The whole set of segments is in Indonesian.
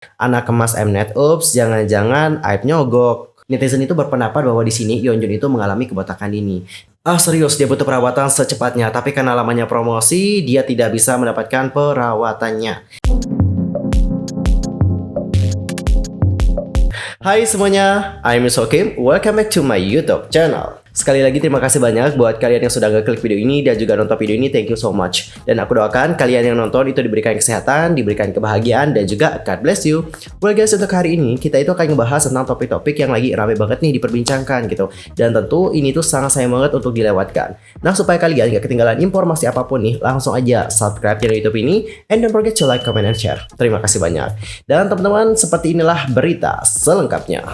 Anak kemas Mnet, ups, jangan-jangan Aib nyogok. Netizen itu berpendapat bahwa di sini Yeonjun itu mengalami kebotakan ini. Ah serius, dia butuh perawatan secepatnya, tapi karena lamanya promosi, dia tidak bisa mendapatkan perawatannya. Hai semuanya, I'm Sokim. Welcome back to my YouTube channel. Sekali lagi terima kasih banyak buat kalian yang sudah ngeklik video ini dan juga nonton video ini. Thank you so much. Dan aku doakan kalian yang nonton itu diberikan kesehatan, diberikan kebahagiaan, dan juga God bless you. Well guys, untuk hari ini kita itu akan ngebahas tentang topik-topik yang lagi rame banget nih diperbincangkan gitu. Dan tentu ini tuh sangat sayang banget untuk dilewatkan. Nah, supaya kalian gak ketinggalan informasi apapun nih, langsung aja subscribe channel YouTube ini and don't forget to like, comment, and share. Terima kasih banyak. Dan teman-teman, seperti inilah berita selengkapnya.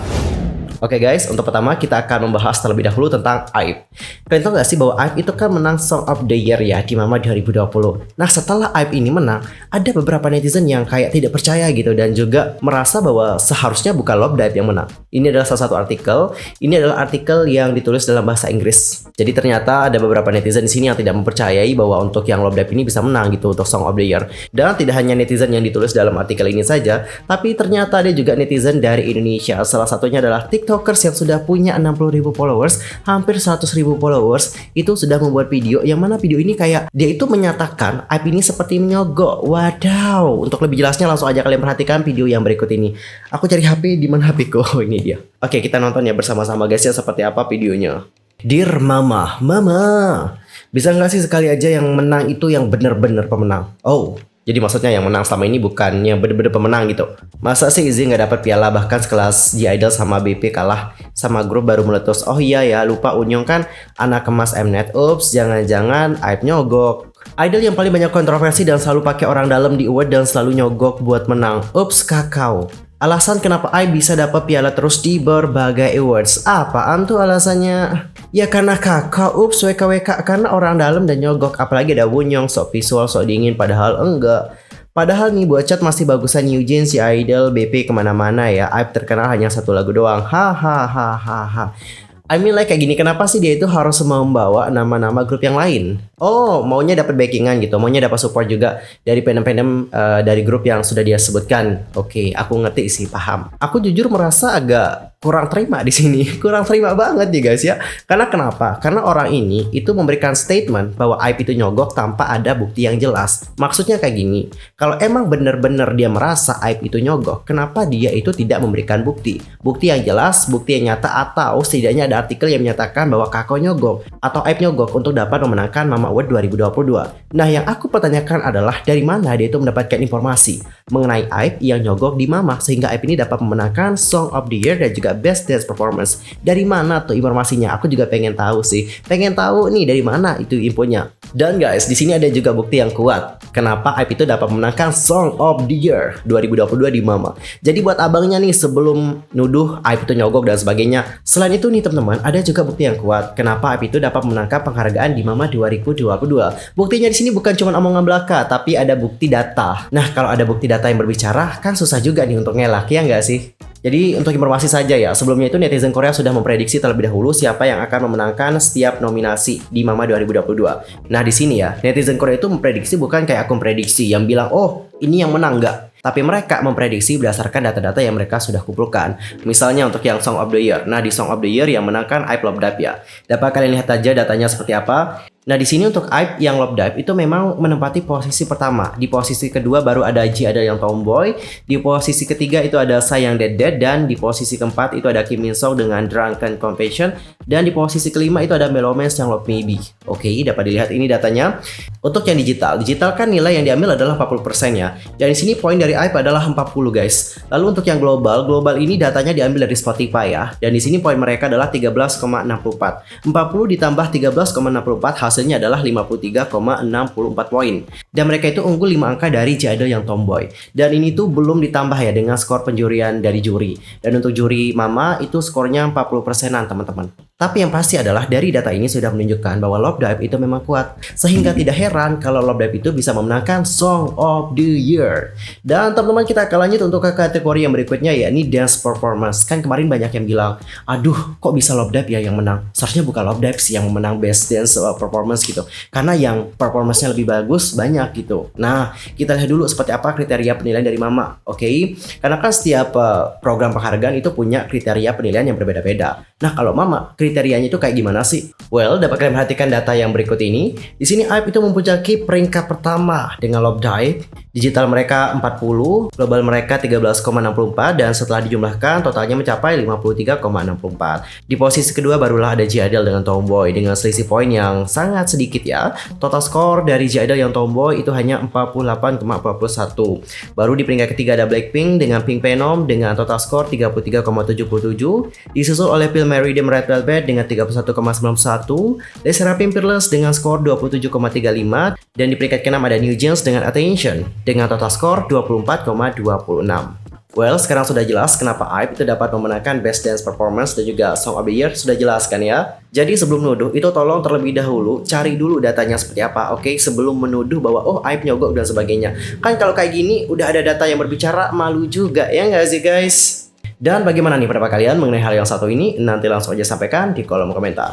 Oke guys, untuk pertama kita akan membahas terlebih dahulu tentang Aib. Kalian tahu gak sih bahwa Aib itu kan menang Song of the Year ya di Mama 2020. Nah, setelah Aib ini menang, ada beberapa netizen yang kayak tidak percaya gitu dan juga merasa bahwa seharusnya bukan Love Dive yang menang. Ini adalah salah satu artikel. Ini adalah artikel yang ditulis dalam bahasa Inggris. Jadi ternyata ada beberapa netizen di sini yang tidak mempercayai bahwa untuk yang Love Dive ini bisa menang gitu untuk Song of the Year. Dan tidak hanya netizen yang ditulis dalam artikel ini saja, tapi ternyata ada juga netizen dari Indonesia. Salah satunya adalah TikTokers yang sudah punya 60.000 followers, hampir 100.000 followers, itu sudah membuat video yang mana video ini kayak dia itu menyatakan Aib ini seperti menyogok. Wadaw. Untuk lebih jelasnya langsung aja kalian perhatikan video yang berikut ini. Aku cari HP, di mana HP ku? Oh, ini dia. Oke, kita nonton ya bersama-sama guys ya seperti apa videonya. Dear Mama, bisa nggak sih sekali aja yang menang itu yang bener-bener pemenang? Oh, jadi maksudnya yang menang selama ini bukan yang bener-bener pemenang gitu. Masa sih Izzy nggak dapat piala, bahkan sekelas G-Idol sama BP kalah sama grup baru meletus. Oh iya ya, lupa Unyong kan anak kemas Mnet. Ups, jangan-jangan Aib nyogok. Idol yang paling banyak kontroversi dan selalu pakai orang dalam di award dan selalu nyogok buat menang. Ups, kakao. Alasan kenapa Aib bisa dapat piala terus di berbagai awards. Apaan tuh alasannya? Ya karena kakak, ups, WKWK, karena orang dalam dan nyogok. Apalagi ada Wunyong, sok visual, sok dingin, padahal enggak. Padahal nih buat chat masih bagusan Eugene, si Idol, BP kemana-mana ya. Aib terkenal hanya satu lagu doang. Hahaha. I mean like kayak gini, kenapa sih dia itu harus membawa nama-nama grup yang lain? Oh, maunya dapat backingan gitu, maunya dapat support juga dari fandom-fandom dari grup yang sudah dia sebutkan. Oke, aku ngerti sih, paham. Aku jujur merasa agak kurang terima di sini, kurang terima banget nih guys ya. Karena kenapa? Karena orang ini itu memberikan statement bahwa Aib itu nyogok tanpa ada bukti yang jelas. Maksudnya kayak gini, kalau emang bener-bener dia merasa Aib itu nyogok, kenapa dia itu tidak memberikan bukti? Bukti yang jelas, bukti yang nyata, atau setidaknya ada artikel yang menyatakan bahwa Kako nyogok atau Aib nyogok untuk dapat memenangkan Mama Award 2022. Nah, yang aku pertanyakan adalah dari mana dia itu mendapatkan informasi mengenai Aib yang nyogok di Mama sehingga Aib ini dapat memenangkan Song of the Year dan juga Best Dance Performance. Dari mana tuh informasinya? Aku juga pengen tahu sih. Pengen tahu nih dari mana itu infonya. Dan guys, di sini ada juga bukti yang kuat kenapa Aib itu dapat memenangkan Song of the Year 2022 di Mama. Jadi buat abangnya nih sebelum nuduh Aib itu nyogok dan sebagainya. Selain itu nih teman-teman, ada juga bukti yang kuat kenapa Aib itu dapat menangkap penghargaan di Mama 2022. Buktinya di sini bukan cuma omongan belaka, tapi ada bukti data. Nah, kalau ada bukti data yang berbicara, kan susah juga nih untuk ngelak, ya nggak sih? Jadi untuk informasi saja ya, sebelumnya itu netizen Korea sudah memprediksi terlebih dahulu siapa yang akan memenangkan setiap nominasi di Mama 2022. Nah, di sini ya, netizen Korea itu memprediksi bukan kayak aku memprediksi yang bilang, "Oh, ini yang menang," enggak. Tapi mereka memprediksi berdasarkan data-data yang mereka sudah kumpulkan. Misalnya untuk yang Song of the Year. Nah, di Song of the Year yang menangkan Aib Love Dive ya. Dapat kalian lihat aja datanya seperti apa. Nah, di sini untuk Aib yang Love Dive itu memang menempati posisi pertama. Di posisi kedua baru ada Ji, ada yang Tomboy. Di posisi ketiga itu ada Sayang Dead Dead. Dan di posisi keempat itu ada Kim Min Song dengan Drunken Confession. Dan di posisi kelima itu ada Melomance yang Love Maybe. Oke, dapat dilihat ini datanya. Untuk yang digital kan nilai yang diambil adalah 40% ya. Dan di sini poin dari Aib adalah 40 guys. Lalu untuk yang global ini datanya diambil dari Spotify ya. Dan di sini poin mereka adalah 13,64. 40 ditambah 13,64 hasilnya adalah 53,64 poin. Dan mereka itu unggul 5 angka dari J-Idol yang Tomboy. Dan ini tuh belum ditambah ya dengan skor penjurian dari juri. Dan untuk juri Mama itu skornya 40%-an teman-teman. Tapi yang pasti adalah dari data ini sudah menunjukkan bahwa Love Dive itu memang kuat. Sehingga tidak heran kalau Love Dive itu bisa memenangkan Song of the Year. Dan teman-teman, kita akan lanjut untuk ke kategori yang berikutnya, yakni Dance Performance. Kan kemarin banyak yang bilang, aduh kok bisa Love Dive ya yang menang. Seharusnya bukan Love Dive sih yang menang Best Dance Performance gitu. Karena yang performance-nya lebih bagus banyak gitu. Nah, kita lihat dulu seperti apa kriteria penilaian dari Mama. Oke? Karena kan setiap program penghargaan itu punya kriteria penilaian yang berbeda-beda. Nah, kalau Mama, kriterianya itu kayak gimana sih? Well, dapat kalian perhatikan data yang berikut ini. Di sini AIP itu mempunyai peringkat pertama dengan Love Dive. Digital mereka 40, global mereka 13,64, dan setelah dijumlahkan totalnya mencapai 53,64. Di posisi kedua barulah ada J-Idol dengan Tomboy dengan selisih poin yang sangat sedikit ya. Total skor dari J-Idol yang Tomboy itu hanya 48,41. Baru di peringkat ketiga ada Blackpink dengan Pink Phenom dengan total skor 33,77. Disusul oleh Phil Mary dan Red Velvet dengan 31,91, Les Seraphim Fearless dengan skor 27,35, dan di peringkat ke-6 ada New Jeans dengan Attention dengan total skor 24,26. Well, sekarang sudah jelas kenapa AIP itu dapat memenangkan Best Dance Performance dan juga Song of the Year, sudah jelas kan ya? Jadi sebelum menuduh, itu tolong terlebih dahulu cari dulu datanya seperti apa, oke? Sebelum menuduh bahwa oh AIP nyogok dan sebagainya. Kan kalau kayak gini udah ada data yang berbicara, malu juga ya nggak sih guys? Dan bagaimana nih pendapat kalian mengenai hal yang satu ini? Nanti langsung aja sampaikan di kolom komentar.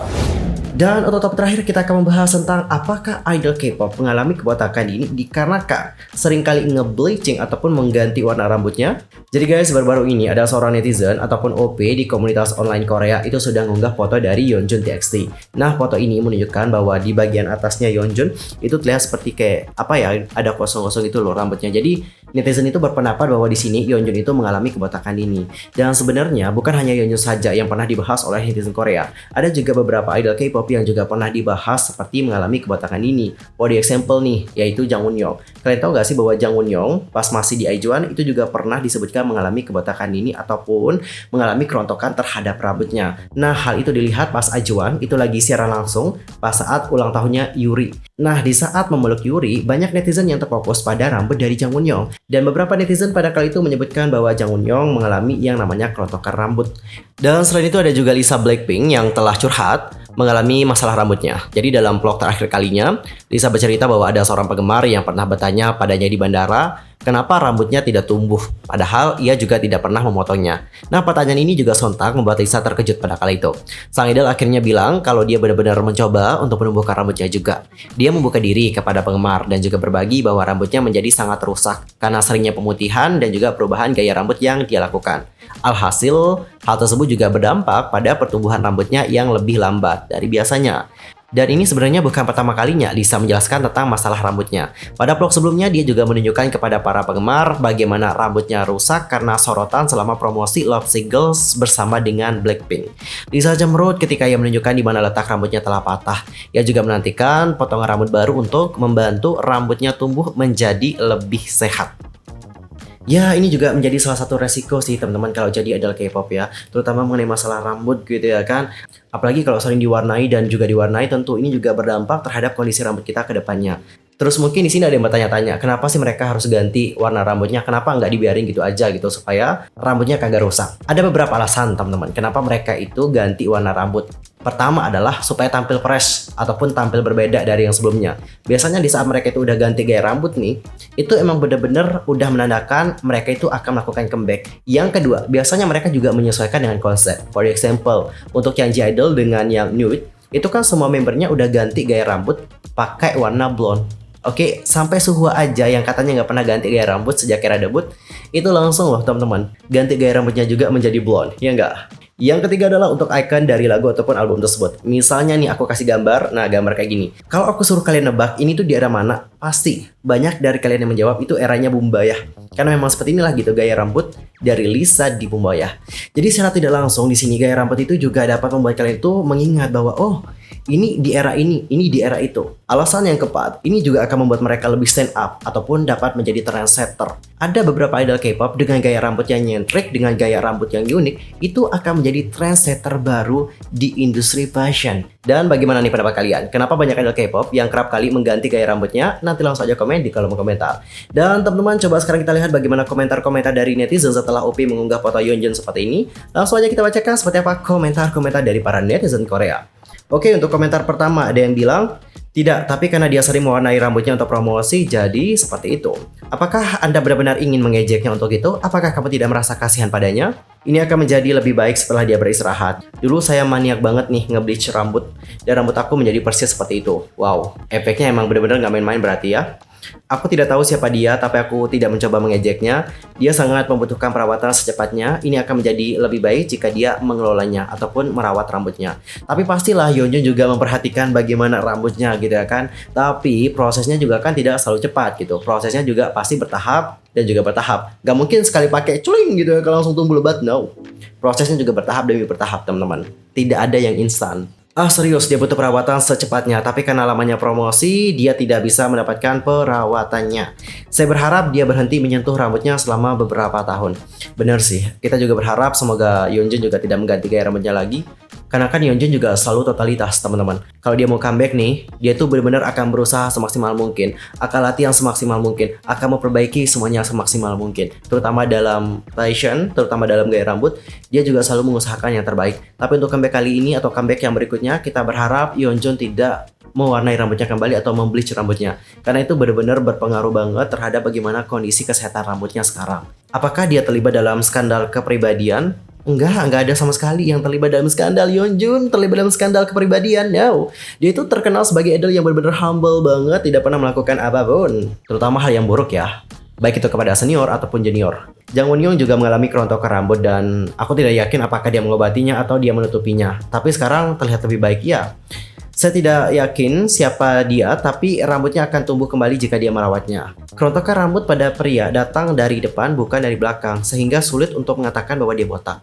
Dan untuk topik terakhir kita akan membahas tentang apakah idol K-pop mengalami kebotakan ini dikarenakan seringkali nge-bleaching ataupun mengganti warna rambutnya. Jadi guys, baru-baru ini ada seorang netizen ataupun OP di komunitas online Korea itu sudah mengunggah foto dari Yeonjun TXT. Nah, foto ini menunjukkan bahwa di bagian atasnya Yeonjun itu terlihat seperti kayak apa ya, ada kosong-kosong itu loh rambutnya. Jadi netizen itu berpendapat bahwa di sini Yeonjun itu mengalami kebotakan ini. Dan sebenarnya bukan hanya Yeonjun saja yang pernah dibahas oleh netizen Korea. Ada juga beberapa idol K-pop yang juga pernah dibahas seperti mengalami kebotakan ini. For example nih, yaitu Jang Won-young. Kalian tahu gak sih bahwa Jang Won-young pas masih di IZ*ONE itu juga pernah disebutkan mengalami kebotakan ini ataupun mengalami kerontokan terhadap rambutnya. Nah, hal itu dilihat pas IZ*ONE itu lagi siaran langsung pas saat ulang tahunnya Yuri. Nah, di saat memeluk Yuri, banyak netizen yang terfokus pada rambut dari Jang Won-young. Dan beberapa netizen pada kali itu menyebutkan bahwa Jang Won-young mengalami yang namanya kerontokan rambut. Dan selain itu ada juga Lisa Blackpink yang telah curhat mengalami masalah rambutnya. Jadi dalam vlog terakhir kalinya, Lisa bercerita bahwa ada seorang penggemar yang pernah bertanya padanya di bandara, kenapa rambutnya tidak tumbuh, padahal ia juga tidak pernah memotongnya. Nah, pertanyaan ini juga sontak membuat Lisa terkejut pada kala itu. Sang idol akhirnya bilang kalau dia benar-benar mencoba untuk menumbuhkan rambutnya juga. Dia membuka diri kepada penggemar dan juga berbagi bahwa rambutnya menjadi sangat rusak karena seringnya pemutihan dan juga perubahan gaya rambut yang dia lakukan. Alhasil, hal tersebut juga berdampak pada pertumbuhan rambutnya yang lebih lambat dari biasanya. Dan ini sebenarnya bukan pertama kalinya Lisa menjelaskan tentang masalah rambutnya. Pada vlog sebelumnya dia juga menunjukkan kepada para penggemar bagaimana rambutnya rusak karena sorotan selama promosi Love Sick Girls bersama dengan Blackpink. Lisa cemberut ketika ia menunjukkan di mana letak rambutnya telah patah. Ia juga menantikan potongan rambut baru untuk membantu rambutnya tumbuh menjadi lebih sehat. Ya, ini juga menjadi salah satu resiko sih teman-teman kalau jadi idol K-pop ya, terutama mengenai masalah rambut gitu ya kan. Apalagi kalau sering diwarnai dan juga diwarnai, tentu ini juga berdampak terhadap kondisi rambut kita ke depannya. Terus mungkin di sini ada yang bertanya-tanya, kenapa sih mereka harus ganti warna rambutnya? Kenapa nggak dibiarin gitu aja gitu supaya rambutnya kagak rusak? Ada beberapa alasan teman-teman, kenapa mereka itu ganti warna rambut. Pertama adalah supaya tampil fresh ataupun tampil berbeda dari yang sebelumnya. Biasanya di saat mereka itu udah ganti gaya rambut nih, itu emang bener-bener udah menandakan mereka itu akan melakukan comeback. Yang kedua, biasanya mereka juga menyesuaikan dengan konsep. For example, untuk yang J-Idol dengan yang Nude, itu kan semua membernya udah ganti gaya rambut pakai warna blonde. Oke, sampai Suhwa aja yang katanya nggak pernah ganti gaya rambut sejak era debut, itu langsung loh teman-teman, ganti gaya rambutnya juga menjadi blonde, ya nggak? Yang ketiga adalah untuk icon dari lagu ataupun album tersebut. Misalnya nih aku kasih gambar, nah gambar kayak gini. Kalau aku suruh kalian nebak ini tuh di era mana, pasti banyak dari kalian yang menjawab itu eranya Bumbayah. Karena memang seperti inilah gitu gaya rambut dari Lisa di Bumbayah. Jadi secara tidak langsung di sini gaya rambut itu juga dapat membuat kalian itu mengingat bahwa oh, ini di era ini di era itu. Alasan yang keempat, ini juga akan membuat mereka lebih stand up ataupun dapat menjadi trendsetter. Ada beberapa idol K-pop dengan gaya rambut yang nyentrik, dengan gaya rambut yang unik, itu akan menjadi trendsetter baru di industri fashion. Dan bagaimana nih pendapat kalian? Kenapa banyak idol K-pop yang kerap kali mengganti gaya rambutnya? Nanti langsung aja komen di kolom komentar. Dan teman-teman, coba sekarang kita lihat bagaimana komentar-komentar dari netizen setelah OP mengunggah foto Yeonjun seperti ini. Langsung aja kita bacakan seperti apa komentar-komentar dari para netizen Korea. Oke, untuk komentar pertama ada yang bilang, tidak, tapi karena dia sering mewarnai rambutnya untuk promosi, jadi seperti itu. Apakah Anda benar-benar ingin mengejeknya untuk itu? Apakah kamu tidak merasa kasihan padanya? Ini akan menjadi lebih baik setelah dia beristirahat. Dulu saya maniak banget nih nge-bleach rambut, dan rambut aku menjadi persis seperti itu. Wow, efeknya emang benar-benar nggak main-main berarti ya. Aku tidak tahu siapa dia, tapi aku tidak mencoba mengejeknya. Dia sangat membutuhkan perawatan secepatnya. Ini akan menjadi lebih baik jika dia mengelolanya ataupun merawat rambutnya. Tapi pastilah Yeonjun juga memperhatikan bagaimana rambutnya gitu ya kan. Tapi prosesnya juga kan tidak selalu cepat gitu. Prosesnya juga pasti bertahap dan juga bertahap. Gak mungkin sekali pakai culing gitu ya kalau langsung tumbuh lebat. No. Prosesnya juga bertahap demi bertahap teman-teman. Tidak ada yang instan. Serius, dia butuh perawatan secepatnya, tapi karena lamanya promosi, dia tidak bisa mendapatkan perawatannya. Saya berharap dia berhenti menyentuh rambutnya selama beberapa tahun. Bener sih, kita juga berharap semoga Yeonjun juga tidak mengganti gaya rambutnya lagi. Karena kan Yeonjun juga selalu totalitas teman-teman. Kalau dia mau comeback nih, dia tuh benar-benar akan berusaha semaksimal mungkin, akan latihan semaksimal mungkin, akan memperbaiki semuanya semaksimal mungkin. Terutama dalam fashion, terutama dalam gaya rambut, dia juga selalu mengusahakan yang terbaik. Tapi untuk comeback kali ini atau comeback yang berikutnya, kita berharap Yeonjun tidak mewarnai rambutnya kembali atau membleach rambutnya. Karena itu benar-benar berpengaruh banget terhadap bagaimana kondisi kesehatan rambutnya sekarang. Apakah dia terlibat dalam skandal kepribadian? Enggak ada sama sekali yang terlibat dalam skandal. Yeonjun terlibat dalam skandal kepribadian. No, dia itu terkenal sebagai idol yang benar-benar humble banget, tidak pernah melakukan apapun, terutama hal yang buruk ya, baik itu kepada senior ataupun junior. Jang Won-young juga mengalami kerontokan rambut dan aku tidak yakin apakah dia mengobatinya atau dia menutupinya. Tapi sekarang terlihat lebih baik ya. Saya tidak yakin siapa dia, tapi rambutnya akan tumbuh kembali jika dia merawatnya. Kerontokan rambut pada pria datang dari depan bukan dari belakang, sehingga sulit untuk mengatakan bahwa dia botak.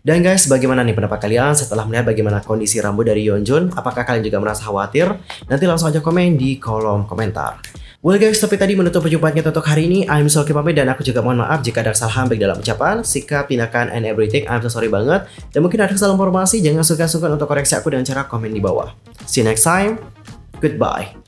Dan guys, bagaimana nih pendapat kalian setelah melihat bagaimana kondisi rambut dari Yeonjun? Apakah kalian juga merasa khawatir? Nanti langsung aja komen di kolom komentar. Well guys, tapi tadi menutup perjumpaan kita untuk hari ini. I'm so pamit dan aku juga mohon maaf jika ada kesalahan baik dalam ucapan, sikap, tindakan, and everything. I'm so sorry banget. Dan mungkin ada kesalahan informasi, jangan sungkan-sungkan untuk koreksi aku dengan cara komen di bawah. See you next time. Goodbye.